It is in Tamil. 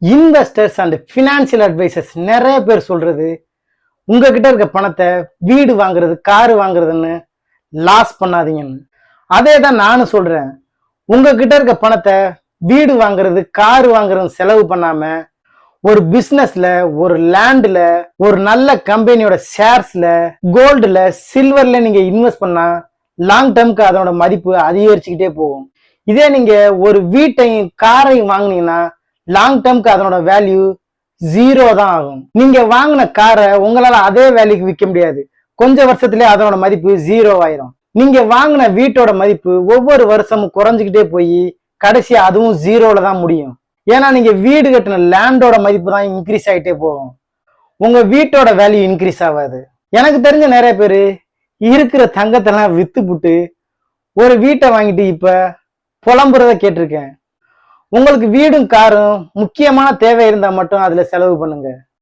இன்வெஸ்டர்ஸ் அண்ட் ஃபினான்சியல் அட்வைசர்ஸ் நிறைய பேர் சொல்றது உங்ககிட்ட இருக்க பணத்தை வீடு வாங்குறது காரு வாங்குறதுன்னு லாஸ் பண்ணாதீங்கன்னு. அதே தான் நானும் சொல்றேன். உங்ககிட்ட இருக்க பணத்தை வீடு வாங்குறது காரு வாங்குறது செலவு பண்ணாம ஒரு பிசினஸ்ல, ஒரு லேண்ட்ல, ஒரு நல்ல கம்பெனியோட ஷேர்ஸ்ல, கோல்டுல, சில்வர்ல நீங்க இன்வெஸ்ட் பண்ணா லாங் டேர்ம்க்கு அதோட மதிப்பு அதிகரிச்சுக்கிட்டே போகும். இதே நீங்க ஒரு வீட்டையும் காரையும் வாங்கினீங்கன்னா லாங் டேர்ம்க்கு அதனோட வேல்யூ ஜீரோ தான் ஆகும். நீங்க வாங்கின காரை உங்களால அதே வேல்யூக்கு விற்க முடியாது. கொஞ்ச வருஷத்துலயே அதனோட மதிப்பு ஜீரோ ஆயிரும். நீங்க வாங்கின வீட்டோட மதிப்பு ஒவ்வொரு வருஷமும் குறைஞ்சுக்கிட்டே போய் கடைசியா அதுவும் ஜீரோல தான் முடியும். ஏன்னா நீங்க வீடு கட்டின லேண்டோட மதிப்பு தான் இன்க்ரீஸ் ஆகிட்டே போகும். உங்க வீட்டோட வேல்யூ இன்க்ரீஸ் ஆகாது. எனக்கு தெரிஞ்ச நிறைய பேரு இருக்கிற தங்கத்தெல்லாம் வித்து புட்டு ஒரு வீட்டை வாங்கிட்டு இப்ப புலம்புறத கேட்டிருக்கேன். உங்களுக்கு வீடும் காரும் முக்கியமான தேவை இருந்தா மட்டும் அதுல செலவு பண்ணுங்க.